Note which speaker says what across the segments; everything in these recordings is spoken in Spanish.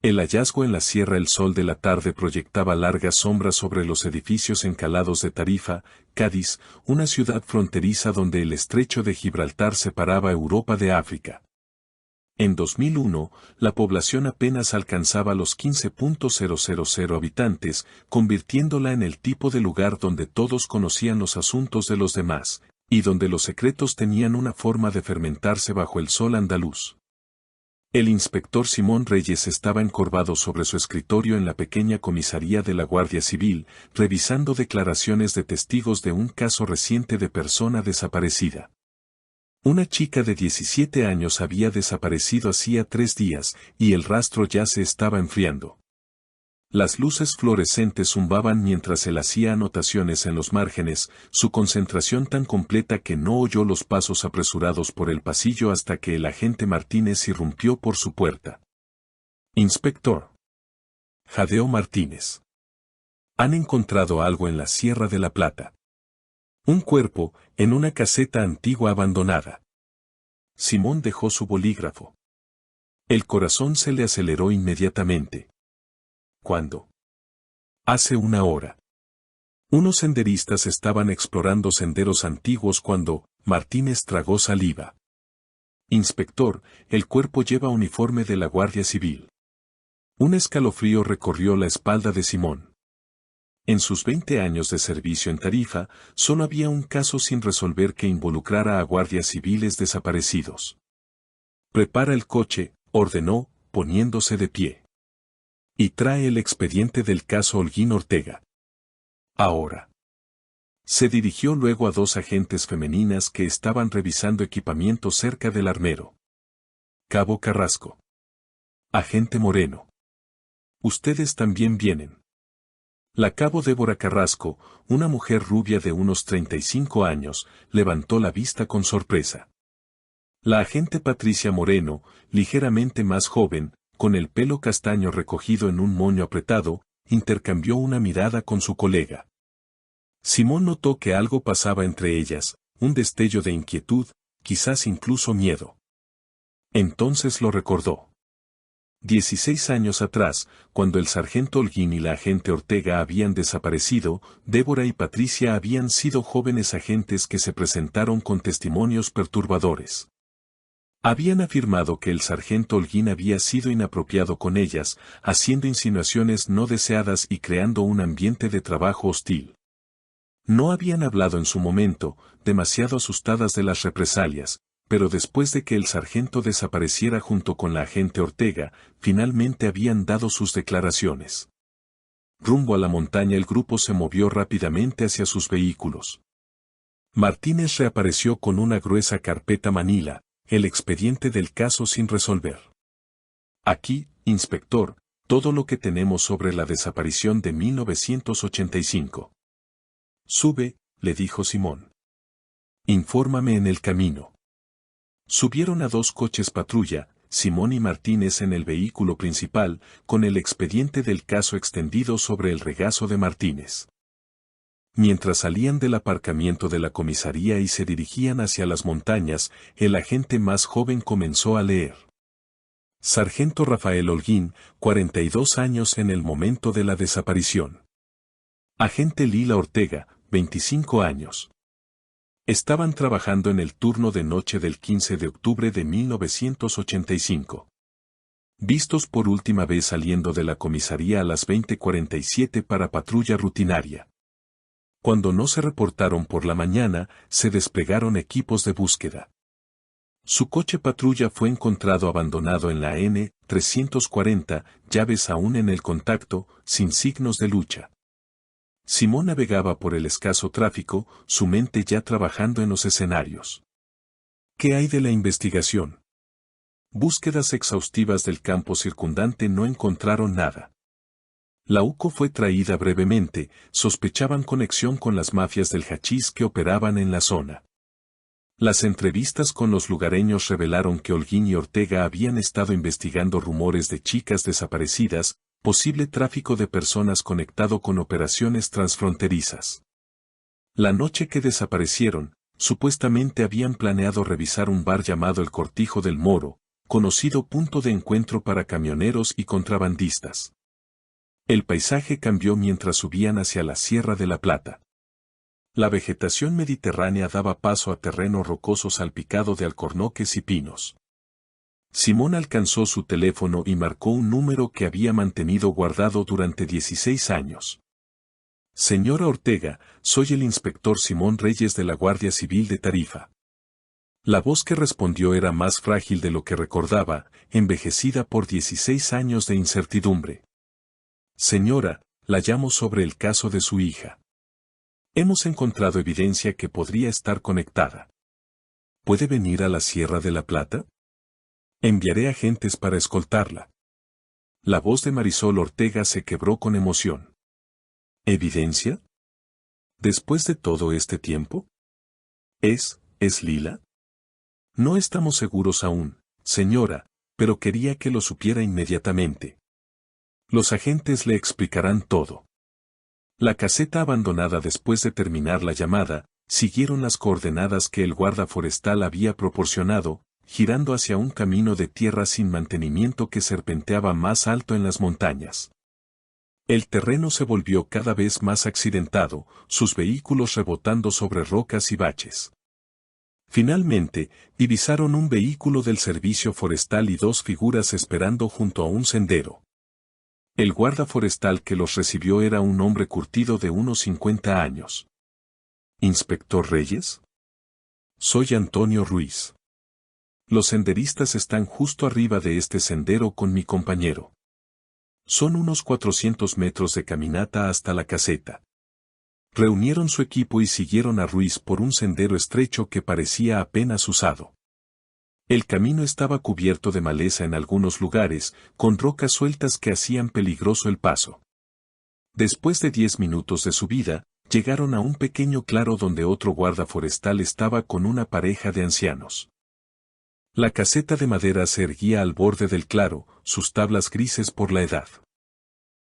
Speaker 1: El hallazgo en la sierra. El sol de la tarde proyectaba largas sombras sobre los edificios encalados de Tarifa, Cádiz, una ciudad fronteriza donde el estrecho de Gibraltar separaba Europa de África. En 2001, la población apenas alcanzaba los 15.000 habitantes, convirtiéndola en el tipo de lugar donde todos conocían los asuntos de los demás, y donde los secretos tenían una forma de fermentarse bajo el sol andaluz. El inspector Simón Reyes estaba encorvado sobre su escritorio en la pequeña comisaría de la Guardia Civil, revisando declaraciones de testigos de un caso reciente de persona desaparecida. Una chica de 17 años había desaparecido hacía 3 días, y el rastro ya se estaba enfriando. Las luces fluorescentes zumbaban mientras él hacía anotaciones en los márgenes, su concentración tan completa que no oyó los pasos apresurados por el pasillo hasta que el agente Martínez irrumpió por su puerta. «Inspector», jadeó Martínez. «Han encontrado algo en la Sierra de la Plata. Un cuerpo, en una caseta antigua abandonada». Simón dejó su bolígrafo. El corazón se le aceleró inmediatamente. ¿Cuándo? Hace 1 hora. Unos senderistas estaban explorando senderos antiguos cuando Martínez tragó saliva. «Inspector, el cuerpo lleva uniforme de la Guardia Civil». Un escalofrío recorrió la espalda de Simón. En sus 20 años de servicio en Tarifa, solo había un caso sin resolver que involucrara a guardias civiles desaparecidos. «Prepara el coche», ordenó, poniéndose de pie. «Y trae el expediente del caso Holguín Ortega. Ahora». Se dirigió luego a 2 agentes femeninas que estaban revisando equipamiento cerca del armero. «Cabo Carrasco. Agente Moreno. Ustedes también vienen». La cabo Débora Carrasco, una mujer rubia de unos 35 años, levantó la vista con sorpresa. La agente Patricia Moreno, ligeramente más joven, con el pelo castaño recogido en un moño apretado, intercambió una mirada con su colega. Simón notó que algo pasaba entre ellas, un destello de inquietud, quizás incluso miedo. Entonces lo recordó. 16 años atrás, cuando el sargento Holguín y la agente Ortega habían desaparecido, Débora y Patricia habían sido jóvenes agentes que se presentaron con testimonios perturbadores. Habían afirmado que el sargento Holguín había sido inapropiado con ellas, haciendo insinuaciones no deseadas y creando un ambiente de trabajo hostil. No habían hablado en su momento, demasiado asustadas de las represalias, pero después de que el sargento desapareciera junto con la agente Ortega, finalmente habían dado sus declaraciones. Rumbo a la montaña el grupo se movió rápidamente hacia sus vehículos. Martínez reapareció con una gruesa carpeta manila, el expediente del caso sin resolver. «Aquí, inspector, todo lo que tenemos sobre la desaparición de 1985. «Sube», le dijo Simón. «Infórmame en el camino». Subieron a 2 coches patrulla, Simón y Martínez en el vehículo principal, con el expediente del caso extendido sobre el regazo de Martínez. Mientras salían del aparcamiento de la comisaría y se dirigían hacia las montañas, el agente más joven comenzó a leer. Sargento Rafael Holguín, 42 años en el momento de la desaparición. Agente Lila Ortega, 25 años. Estaban trabajando en el turno de noche del 15 de octubre de 1985. Vistos por última vez saliendo de la comisaría a las 20:47 para patrulla rutinaria. Cuando no se reportaron por la mañana, se desplegaron equipos de búsqueda. Su coche patrulla fue encontrado abandonado en la N-340, llaves aún en el contacto, sin signos de lucha. Simón navegaba por el escaso tráfico, su mente ya trabajando en los escenarios. ¿Qué hay de la investigación? Búsquedas exhaustivas del campo circundante no encontraron nada. La UCO fue traída brevemente, sospechaban conexión con las mafias del hachís que operaban en la zona. Las entrevistas con los lugareños revelaron que Holguín y Ortega habían estado investigando rumores de chicas desaparecidas, posible tráfico de personas conectado con operaciones transfronterizas. La noche que desaparecieron, supuestamente habían planeado revisar un bar llamado El Cortijo del Moro, conocido punto de encuentro para camioneros y contrabandistas. El paisaje cambió mientras subían hacia la Sierra de la Plata. La vegetación mediterránea daba paso a terreno rocoso salpicado de alcornoques y pinos. Simón alcanzó su teléfono y marcó un número que había mantenido guardado durante 16 años. Señora Ortega, soy el inspector Simón Reyes de la Guardia Civil de Tarifa. La voz que respondió era más frágil de lo que recordaba, envejecida por 16 años de incertidumbre. Señora, la llamo sobre el caso de su hija. Hemos encontrado evidencia que podría estar conectada. ¿Puede venir a la Sierra de la Plata? Enviaré agentes para escoltarla. La voz de Marisol Ortega se quebró con emoción. ¿Evidencia? ¿Después de todo este tiempo? ¿Es Lila? No estamos seguros aún, señora, pero quería que lo supiera inmediatamente. Los agentes le explicarán todo. La caseta abandonada después de terminar la llamada, siguieron las coordenadas que el guarda forestal había proporcionado, girando hacia un camino de tierra sin mantenimiento que serpenteaba más alto en las montañas. El terreno se volvió cada vez más accidentado, sus vehículos rebotando sobre rocas y baches. Finalmente, divisaron un vehículo del servicio forestal y dos figuras esperando junto a un sendero. El guarda forestal que los recibió era un hombre curtido de unos 50 años. ¿Inspector Reyes? Soy Antonio Ruiz. Los senderistas están justo arriba de este sendero con mi compañero. Son unos 400 metros de caminata hasta la caseta. Reunieron su equipo y siguieron a Ruiz por un sendero estrecho que parecía apenas usado. El camino estaba cubierto de maleza en algunos lugares, con rocas sueltas que hacían peligroso el paso. Después de 10 minutos de subida, llegaron a un pequeño claro donde otro guarda forestal estaba con una pareja de ancianos. La caseta de madera se erguía al borde del claro, sus tablas grises por la edad.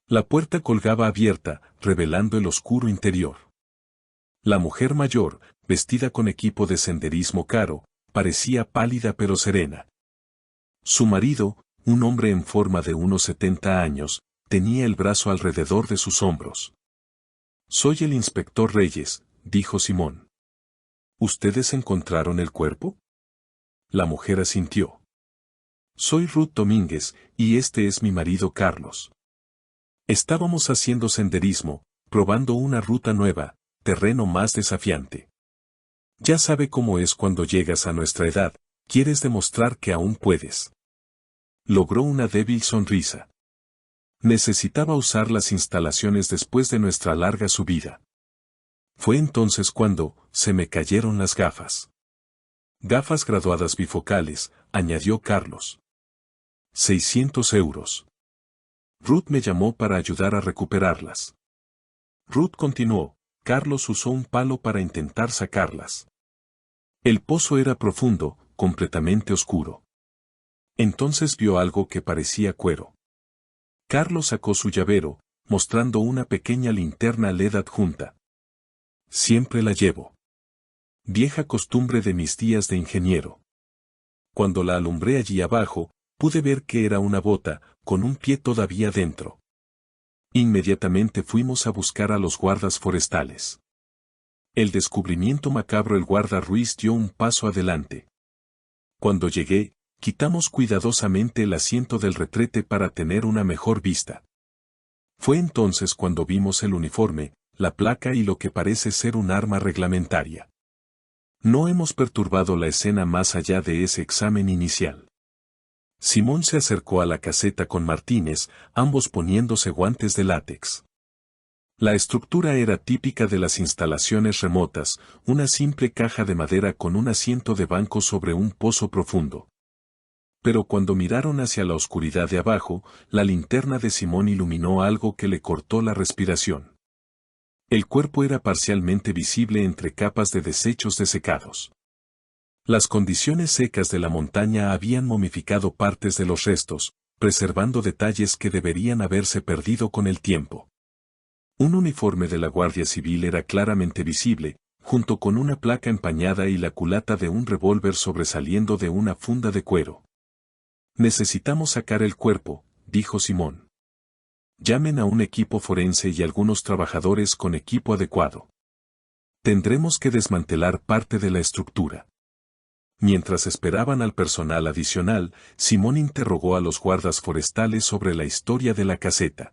Speaker 1: La puerta colgaba abierta, revelando el oscuro interior. La mujer mayor, vestida con equipo de senderismo caro, parecía pálida pero serena. Su marido, un hombre en forma de unos 70 años, tenía el brazo alrededor de sus hombros. Soy el inspector Reyes, dijo Simón. ¿Ustedes encontraron el cuerpo? La mujer asintió. Soy Ruth Domínguez, y este es mi marido Carlos. Estábamos haciendo senderismo, probando una ruta nueva, terreno más desafiante. Ya sabe cómo es cuando llegas a nuestra edad, quieres demostrar que aún puedes. Logró una débil sonrisa. Necesitaba usar las instalaciones después de nuestra larga subida. Fue entonces cuando se me cayeron las gafas. Gafas graduadas bifocales, añadió Carlos. 600 euros. Ruth me llamó para ayudar a recuperarlas. Ruth continuó, Carlos usó un palo para intentar sacarlas. El pozo era profundo, completamente oscuro. Entonces vio algo que parecía cuero. Carlos sacó su llavero, mostrando una pequeña linterna LED adjunta. Siempre la llevo. Vieja costumbre de mis días de ingeniero. Cuando la alumbré allí abajo, pude ver que era una bota, con un pie todavía dentro. Inmediatamente fuimos a buscar a los guardas forestales. El descubrimiento macabro. El guarda Ruiz dio un paso adelante. Cuando llegué, quitamos cuidadosamente el asiento del retrete para tener una mejor vista. Fue entonces cuando vimos el uniforme, la placa y lo que parece ser un arma reglamentaria. No hemos perturbado la escena más allá de ese examen inicial. Simón se acercó a la caseta con Martínez, ambos poniéndose guantes de látex. La estructura era típica de las instalaciones remotas, una simple caja de madera con un asiento de banco sobre un pozo profundo. Pero cuando miraron hacia la oscuridad de abajo, la linterna de Simón iluminó algo que le cortó la respiración. El cuerpo era parcialmente visible entre capas de desechos desecados. Las condiciones secas de la montaña habían momificado partes de los restos, preservando detalles que deberían haberse perdido con el tiempo. Un uniforme de la Guardia Civil era claramente visible, junto con una placa empañada y la culata de un revólver sobresaliendo de una funda de cuero. Necesitamos sacar el cuerpo, dijo Simón. Llamen a un equipo forense y algunos trabajadores con equipo adecuado. Tendremos que desmantelar parte de la estructura. Mientras esperaban al personal adicional, Simón interrogó a los guardas forestales sobre la historia de la caseta.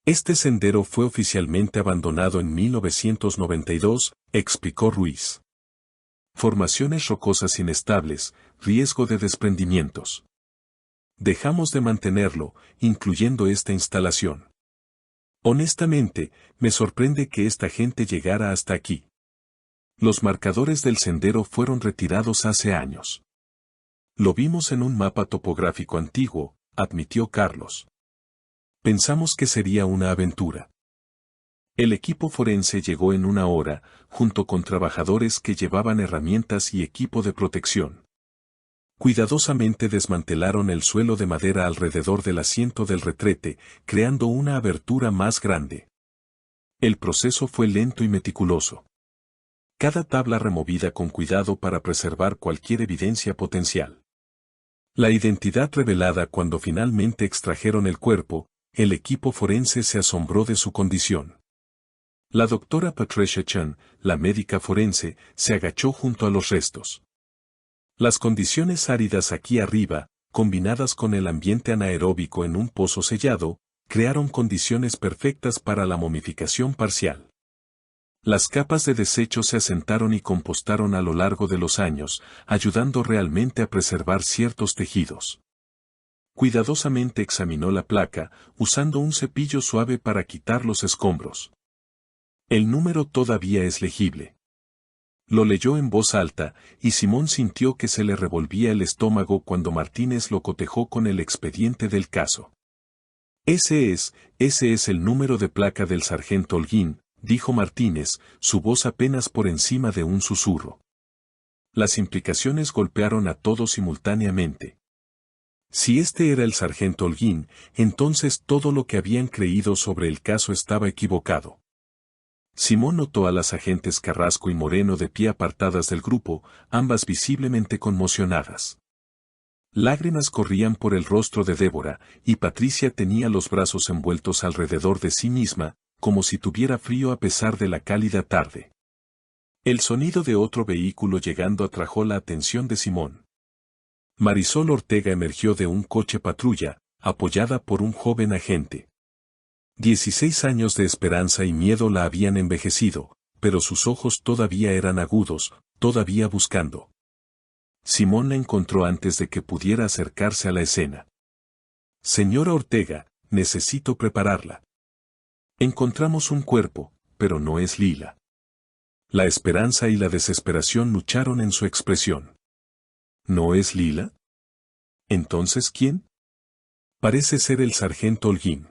Speaker 1: Este sendero fue oficialmente abandonado en 1992, explicó Ruiz. Formaciones rocosas inestables, riesgo de desprendimientos. Dejamos de mantenerlo, incluyendo esta instalación. Honestamente, me sorprende que esta gente llegara hasta aquí. Los marcadores del sendero fueron retirados hace años. Lo vimos en un mapa topográfico antiguo, admitió Carlos. Pensamos que sería una aventura. El equipo forense llegó en una hora, junto con trabajadores que llevaban herramientas y equipo de protección. Cuidadosamente desmantelaron el suelo de madera alrededor del asiento del retrete, creando una abertura más grande. El proceso fue lento y meticuloso. Cada tabla removida con cuidado para preservar cualquier evidencia potencial. La identidad revelada cuando finalmente extrajeron el cuerpo, el equipo forense se asombró de su condición. La doctora Patricia Chan, la médica forense, se agachó junto a los restos. Las condiciones áridas aquí arriba, combinadas con el ambiente anaeróbico en un pozo sellado, crearon condiciones perfectas para la momificación parcial. Las capas de desecho se asentaron y compostaron a lo largo de los años, ayudando realmente a preservar ciertos tejidos. Cuidadosamente examinó la placa, usando un cepillo suave para quitar los escombros. El número todavía es legible. Lo leyó en voz alta, y Simón sintió que se le revolvía el estómago cuando Martínez lo cotejó con el expediente del caso. Ese es el número de placa del sargento Holguín, dijo Martínez, su voz apenas por encima de un susurro. Las implicaciones golpearon a todos simultáneamente. Si este era el sargento Holguín, entonces todo lo que habían creído sobre el caso estaba equivocado. Simón notó a las agentes Carrasco y Moreno de pie apartadas del grupo, ambas visiblemente conmocionadas. Lágrimas corrían por el rostro de Débora, y Patricia tenía los brazos envueltos alrededor de sí misma, como si tuviera frío a pesar de la cálida tarde. El sonido de otro vehículo llegando atrajo la atención de Simón. Marisol Ortega emergió de un coche patrulla, apoyada por un joven agente. 16 años de esperanza y miedo la habían envejecido, pero sus ojos todavía eran agudos, todavía buscando. Simón la encontró antes de que pudiera acercarse a la escena. Señora Ortega, necesito prepararla. Encontramos un cuerpo, pero no es Lila. La esperanza y la desesperación lucharon en su expresión. ¿No es Lila? ¿Entonces quién? Parece ser el sargento Holguín.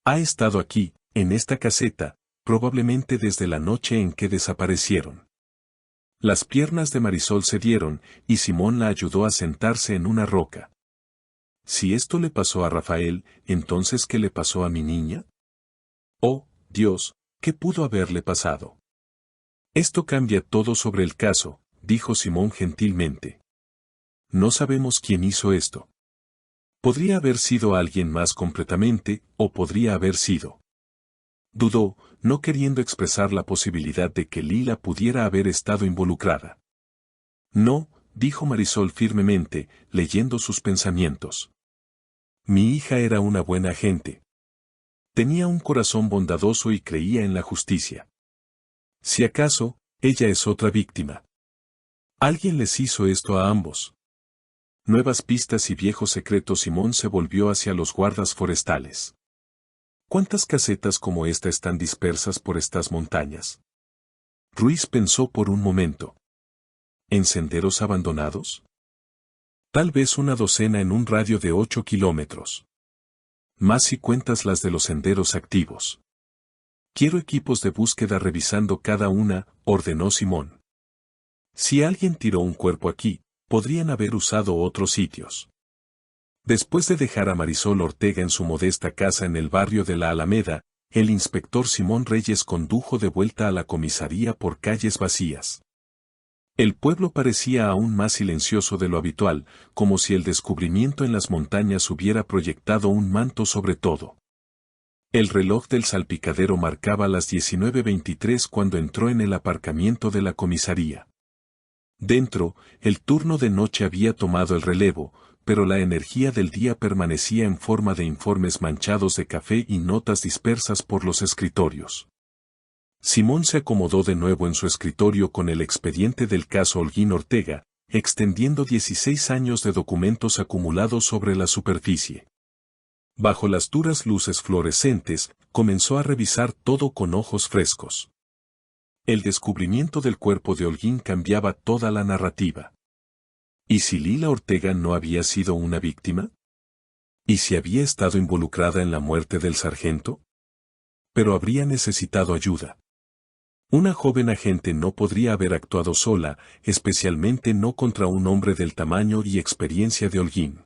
Speaker 1: Ha estado aquí, en esta caseta, probablemente desde la noche en que desaparecieron. Las piernas de Marisol cedieron, y Simón la ayudó a sentarse en una roca. Si esto le pasó a Rafael, ¿entonces qué le pasó a mi niña? Oh, Dios, ¿qué pudo haberle pasado? Esto cambia todo sobre el caso, dijo Simón gentilmente. No sabemos quién hizo esto. Podría haber sido alguien más completamente, o podría haber sido. Dudó, no queriendo expresar la posibilidad de que Lila pudiera haber estado involucrada. No, dijo Marisol firmemente, leyendo sus pensamientos. Mi hija era una buena gente. Tenía un corazón bondadoso y creía en la justicia. Si acaso, ella es otra víctima. Alguien les hizo esto a ambos. Nuevas pistas y viejos secretos. Simón se volvió hacia los guardas forestales. ¿Cuántas casetas como esta están dispersas por estas montañas? Ruiz pensó por un momento. ¿En senderos abandonados? Tal vez una docena en un radio de 8 kilómetros. Más si cuentas las de los senderos activos. Quiero equipos de búsqueda revisando cada una, ordenó Simón. Si alguien tiró un cuerpo aquí, podrían haber usado otros sitios. Después de dejar a Marisol Ortega en su modesta casa en el barrio de la Alameda, el inspector Simón Reyes condujo de vuelta a la comisaría por calles vacías. El pueblo parecía aún más silencioso de lo habitual, como si el descubrimiento en las montañas hubiera proyectado un manto sobre todo. El reloj del salpicadero marcaba las 19:23 cuando entró en el aparcamiento de la comisaría. Dentro, el turno de noche había tomado el relevo, pero la energía del día permanecía en forma de informes manchados de café y notas dispersas por los escritorios. Simón se acomodó de nuevo en su escritorio con el expediente del caso Holguín Ortega, extendiendo 16 años de documentos acumulados sobre la superficie. Bajo las duras luces fluorescentes, comenzó a revisar todo con ojos frescos. El descubrimiento del cuerpo de Holguín cambiaba toda la narrativa. ¿Y si Lila Ortega no había sido una víctima? ¿Y si había estado involucrada en la muerte del sargento? Pero habría necesitado ayuda. Una joven agente no podría haber actuado sola, especialmente no contra un hombre del tamaño y experiencia de Holguín.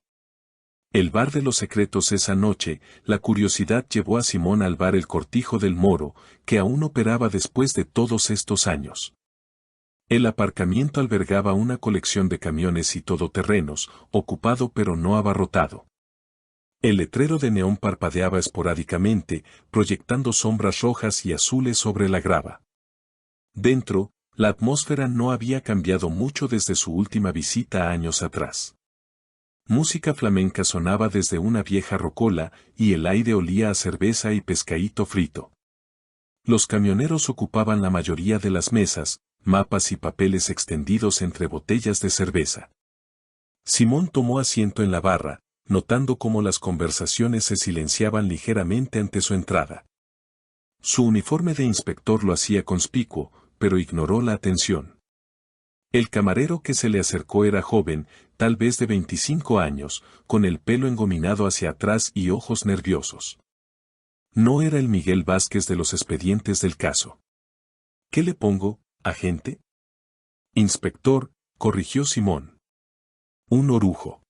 Speaker 1: El bar de los secretos esa noche, la curiosidad llevó a Simón al bar El Cortijo del Moro, que aún operaba después de todos estos años. El aparcamiento albergaba una colección de camiones y todoterrenos, ocupado pero no abarrotado. El letrero de neón parpadeaba esporádicamente, proyectando sombras rojas y azules sobre la grava. Dentro, la atmósfera no había cambiado mucho desde su última visita años atrás. Música flamenca sonaba desde una vieja rocola y el aire olía a cerveza y pescadito frito. Los camioneros ocupaban la mayoría de las mesas, mapas y papeles extendidos entre botellas de cerveza. Simón tomó asiento en la barra, notando cómo las conversaciones se silenciaban ligeramente ante su entrada. Su uniforme de inspector lo hacía conspicuo, pero ignoró la atención. El camarero que se le acercó era joven, tal vez de 25 años, con el pelo engominado hacia atrás y ojos nerviosos. No era el Miguel Vázquez de los expedientes del caso. ¿Qué le pongo, agente? Inspector, corrigió Simón. Un orujo.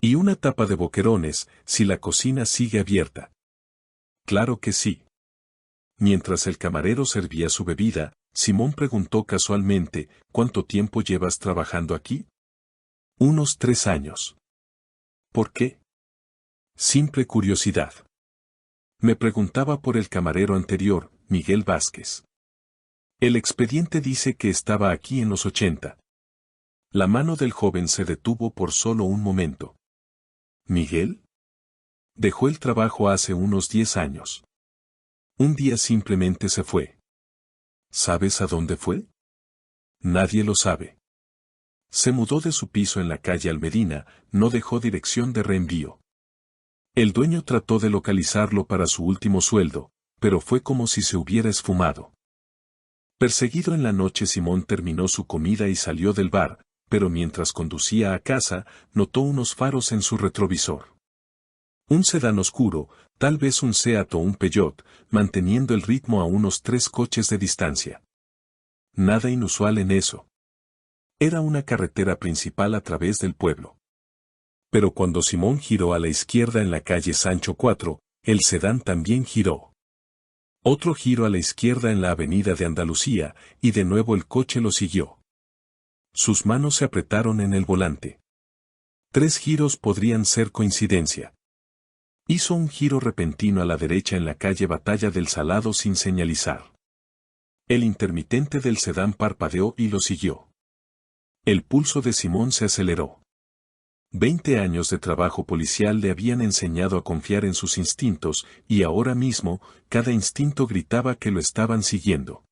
Speaker 1: Y una tapa de boquerones, si la cocina sigue abierta. Claro que sí. Mientras el camarero servía su bebida, Simón preguntó casualmente, ¿cuánto tiempo llevas trabajando aquí? Unos 3 años. ¿Por qué? Simple curiosidad. Me preguntaba por el camarero anterior, Miguel Vázquez. El expediente dice que estaba aquí en los 80. La mano del joven se detuvo por solo un momento. ¿Miguel? Dejó el trabajo hace unos 10 años. Un día simplemente se fue. ¿Sabes a dónde fue? Nadie lo sabe. Se mudó de su piso en la calle Almedina, no dejó dirección de reenvío. El dueño trató de localizarlo para su último sueldo, pero fue como si se hubiera esfumado. Perseguido en la noche, Simón terminó su comida y salió del bar, pero mientras conducía a casa, notó unos faros en su retrovisor. Un sedán oscuro, tal vez un Seat o un Peugeot, manteniendo el ritmo a unos 3 coches de distancia. Nada inusual en eso. Era una carretera principal a través del pueblo. Pero cuando Simón giró a la izquierda en la calle Sancho IV, el sedán también giró. Otro giro a la izquierda en la avenida de Andalucía, y de nuevo el coche lo siguió. Sus manos se apretaron en el volante. 3 giros podrían ser coincidencia. Hizo un giro repentino a la derecha en la calle Batalla del Salado sin señalizar. El intermitente del sedán parpadeó y lo siguió. El pulso de Simón se aceleró. 20 años de trabajo policial le habían enseñado a confiar en sus instintos, y ahora mismo, cada instinto gritaba que lo estaban siguiendo.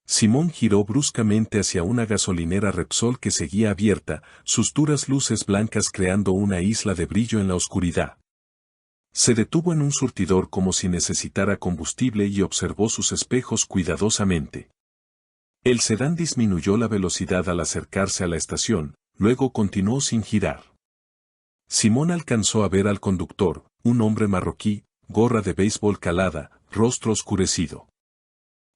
Speaker 1: Simón giró bruscamente hacia una gasolinera Repsol que seguía abierta, sus duras luces blancas creando una isla de brillo en la oscuridad. Se detuvo en un surtidor como si necesitara combustible y observó sus espejos cuidadosamente. El sedán disminuyó la velocidad al acercarse a la estación, luego continuó sin girar. Simón alcanzó a ver al conductor, un hombre marroquí, gorra de béisbol calada, rostro oscurecido.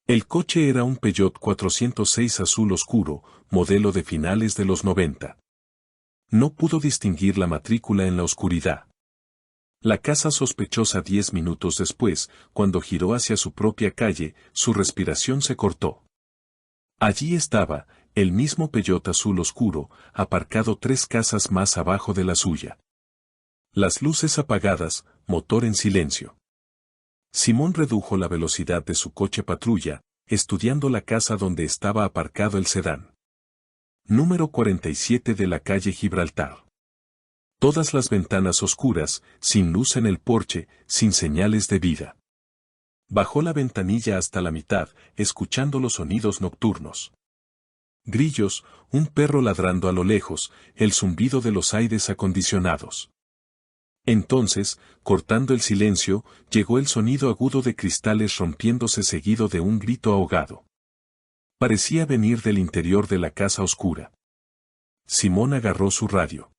Speaker 1: El coche era un Peugeot 406 azul oscuro, modelo de finales de los 90. No pudo distinguir la matrícula en la oscuridad. La casa sospechosa 10 minutos después, cuando giró hacia su propia calle, su respiración se cortó. Allí estaba, el mismo Peugeot azul oscuro, aparcado 3 casas más abajo de la suya. Las luces apagadas, motor en silencio. Simón redujo la velocidad de su coche patrulla, estudiando la casa donde estaba aparcado el sedán. Número 47 de la calle Gibraltar. Todas las ventanas oscuras, sin luz en el porche, sin señales de vida. Bajó la ventanilla hasta la mitad, escuchando los sonidos nocturnos. Grillos, un perro ladrando a lo lejos, el zumbido de los aires acondicionados. Entonces, cortando el silencio, llegó el sonido agudo de cristales rompiéndose seguido de un grito ahogado. Parecía venir del interior de la casa oscura. Simón agarró su radio.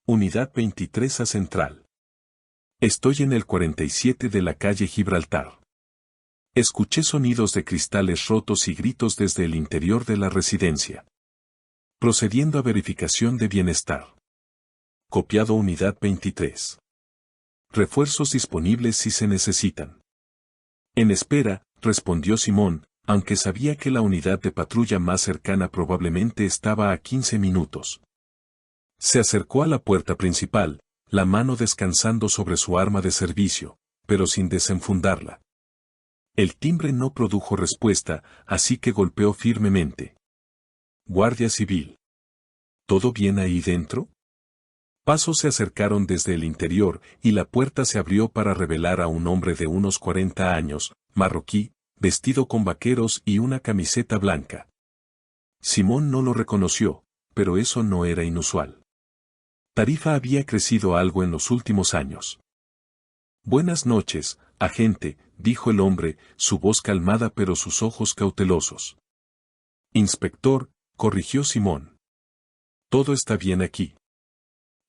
Speaker 1: Unidad 23 a Central. Estoy en el 47 de la calle Gibraltar. Escuché sonidos de cristales rotos y gritos desde el interior de la residencia. Procediendo a verificación de bienestar. Copiado Unidad 23. Refuerzos disponibles si se necesitan. En espera, respondió Simón, aunque sabía que la unidad de patrulla más cercana probablemente estaba a 15 minutos. Se acercó a la puerta principal, la mano descansando sobre su arma de servicio, pero sin desenfundarla. El timbre no produjo respuesta, así que golpeó firmemente. Guardia Civil. ¿Todo bien ahí dentro? Pasos se acercaron desde el interior y la puerta se abrió para revelar a un hombre de unos 40 años, marroquí, vestido con vaqueros y una camiseta blanca. Simón no lo reconoció, pero eso no era inusual. Tarifa había crecido algo en los últimos años. Buenas noches, agente, dijo el hombre, su voz calmada pero sus ojos cautelosos. Inspector, corrigió Simón. Todo está bien aquí.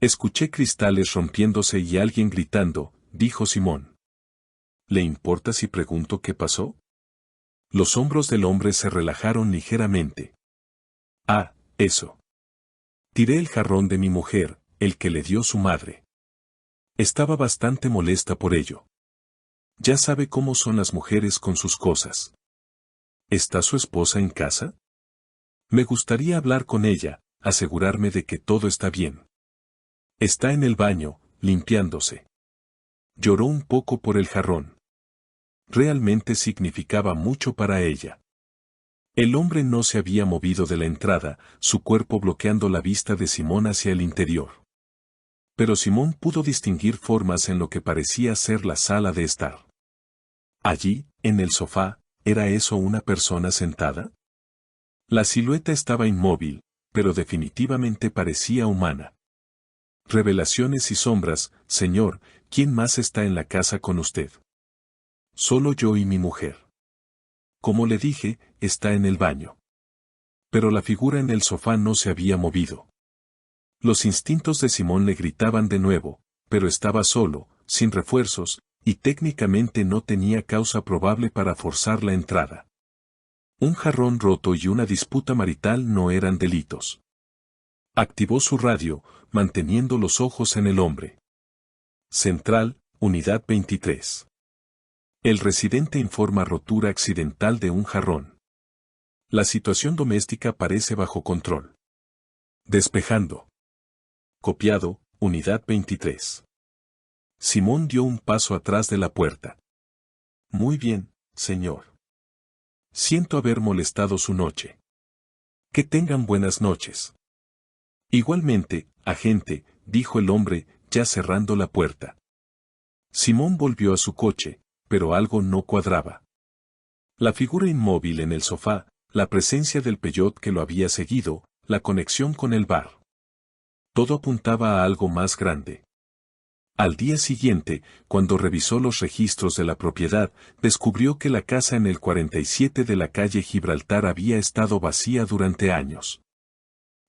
Speaker 1: Escuché cristales rompiéndose y alguien gritando, dijo Simón. ¿Le importa si pregunto qué pasó? Los hombros del hombre se relajaron ligeramente. Ah, eso. Tiré el jarrón de mi mujer, el que le dio su madre. Estaba bastante molesta por ello. Ya sabe cómo son las mujeres con sus cosas. ¿Está su esposa en casa? Me gustaría hablar con ella, asegurarme de que todo está bien. Está en el baño, limpiándose. Lloró un poco por el jarrón. Realmente significaba mucho para ella. El hombre no se había movido de la entrada, su cuerpo bloqueando la vista de Simón hacia el interior. Pero Simón pudo distinguir formas en lo que parecía ser la sala de estar. Allí, en el sofá, ¿era eso una persona sentada? La silueta estaba inmóvil, pero definitivamente parecía humana. Revelaciones y sombras, señor, ¿quién más está en la casa con usted? Solo yo y mi mujer. Como le dije, está en el baño. Pero la figura en el sofá no se había movido. Los instintos de Simón le gritaban de nuevo, pero estaba solo, sin refuerzos, y técnicamente no tenía causa probable para forzar la entrada. Un jarrón roto y una disputa marital no eran delitos. Activó su radio, manteniendo los ojos en el hombre. Central, Unidad 23. El residente informa rotura accidental de un jarrón. La situación doméstica parece bajo control. Despejando. Copiado, Unidad 23. Simón dio un paso atrás de la puerta. Muy bien, señor. Siento haber molestado su noche. Que tengan buenas noches. Igualmente, agente, dijo el hombre, ya cerrando la puerta. Simón volvió a su coche, pero algo no cuadraba. La figura inmóvil en el sofá, la presencia del Peugeot que lo había seguido, la conexión con el bar. Todo apuntaba a algo más grande. Al día siguiente, cuando revisó los registros de la propiedad, descubrió que la casa en el 47 de la calle Gibraltar había estado vacía durante años.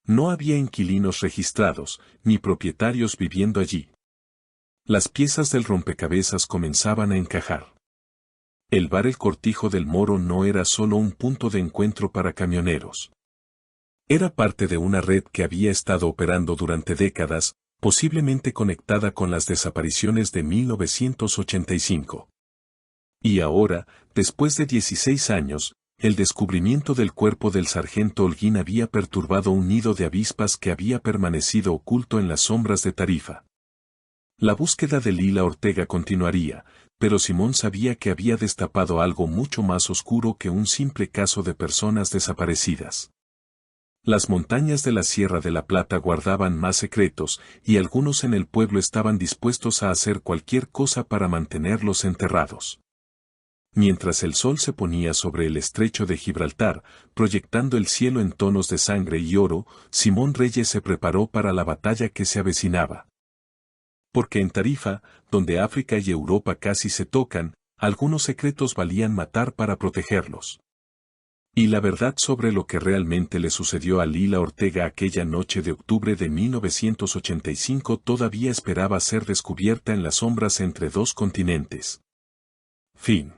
Speaker 1: No había inquilinos registrados, ni propietarios viviendo allí. Las piezas del rompecabezas comenzaban a encajar. El bar El Cortijo del Moro no era solo un punto de encuentro para camioneros. Era parte de una red que había estado operando durante décadas, posiblemente conectada con las desapariciones de 1985. Y ahora, después de 16 años, El descubrimiento del cuerpo del sargento Holguín había perturbado un nido de avispas que había permanecido oculto en las sombras de Tarifa. La búsqueda de Lila Ortega continuaría, pero Simón sabía que había destapado algo mucho más oscuro que un simple caso de personas desaparecidas. Las montañas de la Sierra de la Plata guardaban más secretos, y algunos en el pueblo estaban dispuestos a hacer cualquier cosa para mantenerlos enterrados. Mientras el sol se ponía sobre el estrecho de Gibraltar, proyectando el cielo en tonos de sangre y oro, Simón Reyes se preparó para la batalla que se avecinaba. Porque en Tarifa, donde África y Europa casi se tocan, algunos secretos valían matar para protegerlos. Y la verdad sobre lo que realmente le sucedió a Lila Ortega aquella noche de octubre de 1985 todavía esperaba ser descubierta en las sombras entre dos continentes. Fin.